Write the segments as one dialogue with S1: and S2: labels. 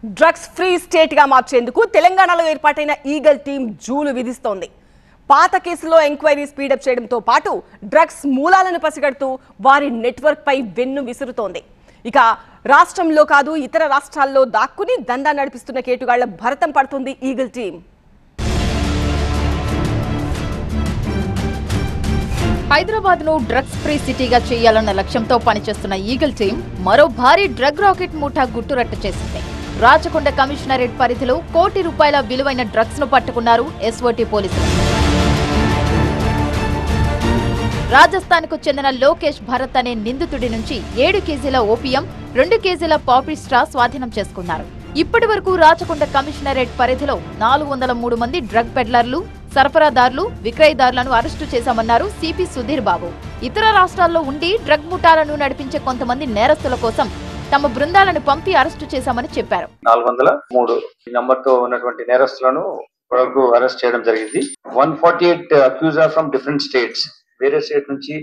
S1: Drugs free state గా మార్చేందుకు తెలంగాణలో ఏర్పాటైన ఈగల్ టీం జూలు విధిస్తోంది. పాత కేసులో ఎంక్వైరీ స్పీడప్ చేయడంతో పాటు డ్రగ్స్ మూలాలను పసిగడుతూ వారి నెట్వర్క్ పై వెన్ను విసురుతోంది. ఇక రాష్ట్రంలో కాదు ఇతర రాష్ట్రాల్లో దాక్కుని దందా నడిపిస్తున్న కేటుగాళ్ల భరతం పడుతుంది ఈగల్ టీం.
S2: హైదరాబాద్ ను డ్రగ్స్ ఫ్రీ సిటీగా చేయాలన్న లక్ష్యంతో పనిచేస్తున్న ఈగల్ టీం మరో భారీ డ్రగ్ రాకెట్ ముఠా గుట్టురట్టు చేసింది. రాచకొండ కమిషనరేట్ పరిధిలో ₹1 కోటి విలువైన డ్రగ్స్ ను పట్టుకున్నారు ఎస్ఓటీ పోలీసులు. రాజస్థాన్ కు చెందిన లోకేష్ భరత్ అనే నిందితుడి నుంచి 7 కేజీల ఓపియం, 2 కేజీల పాపీ స్ట్రా స్వాధీనం చేసుకున్నారు. ఇప్పటి వరకు రాచకొండ కమిషనరేట్ పరిధిలో 403 మంది డ్రగ్ పెడ్లర్లు, సరఫరాదారులు, విక్రయదారులను అరెస్టు చేశామన్నారు సిపి సుధీర్ బాబు. ఇతర రాష్ట్రాల్లో ఉండి డ్రగ్ ముఠాలను నడిపించే కొంతమంది నేరస్తుల కోసం తమ బృందాలను పంపి అరెస్టు చేశామని చెప్పారు.
S3: 403 నంబర్తో ఉన్నటువంటి నేరస్తులను అరెస్ట్ చేయడం జరిగింది. 148 అక్యూజర్ ఫ్రమ్ డిఫరెంట్ స్టేట్స్, వేరే స్టేట్ నుంచి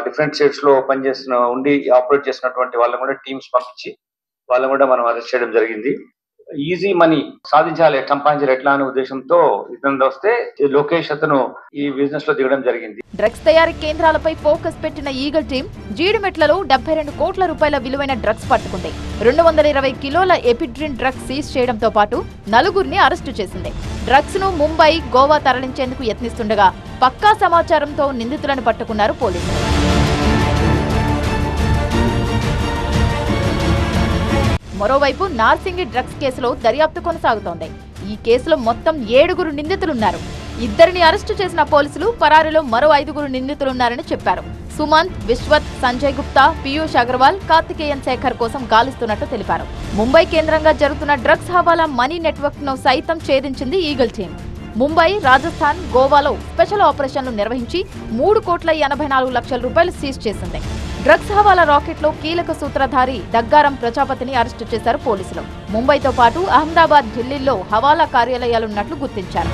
S3: డిఫరెంట్ స్టేట్స్ లో పనిచేస్తున్న ఉండి ఆపరేట్ చేసినటువంటి వాళ్ళని కూడా టీమ్స్ పంపించి వాళ్ళని కూడా మనం అరెస్ట్ చేయడం జరిగింది. ఈజీ మనీ సాధించాలి, సంపాదించాలి ఎట్లా అనే ఉద్దేశంతో ఇతను వస్తే లోకేష్ అతను ఈ బిజినెస్ లో దిగడం జరిగింది.
S2: డ్రగ్స్ తయారీ కేంద్రాలపై ఫోకస్ పెట్టిన ఈగల్ టీం జీడిమెట్లలో ₹72 కోట్ల విలువైన డ్రగ్స్ పట్టుకుంది. 220 కిలోల ఎపిడ్రిన్ డ్రగ్స్ సీజ్ చేయడంతో పాటు 4గురిని అరెస్టు చేసింది. డ్రగ్స్ ను ముంబై, గోవా తరలించేందుకు యత్నిస్తుండగా పక్కా సమాచారంతో నిందితులను పట్టుకున్నారు పోలీసులు. మరోవైపు నార్సింగి డ్రగ్స్ కేసులో దర్యాప్తు కొనసాగుతోంది. ఈ కేసులో మొత్తం 7 నిందితులున్నారు. 2ని అరెస్టు చేసిన పోలీసులు పరారీలో మరో 5 నిందితులున్నారని చెప్పారు. సుమంత్, విశ్వత్, సంజయ్ గుప్తా, పీయూష్ అగర్వాల్, కార్తికేయన్ శేఖర్ కోసం గాలిస్తున్నట్టు తెలిపారు. ముంబై కేంద్రంగా జరుగుతున్న డ్రగ్స్ హవాలా మనీ నెట్వర్క్ ను సైతం ఛేదించింది ఈగల్ టీం. ముంబై, రాజస్థాన్, గోవాలో స్పెషల్ ఆపరేషన్లు నిర్వహించి ₹3,84,00,000 సీజ్ చేసింది. డ్రగ్స్ హవాలా రాకెట్ లో కీలక సూత్రధారి దగ్గారం ప్రజాపతిని అరెస్టు చేశారు పోలీసులు. ముంబైతో పాటు అహ్మదాబాద్, ఢిల్లీలో హవాలా కార్యాలయాలున్నట్లు గుర్తించారు.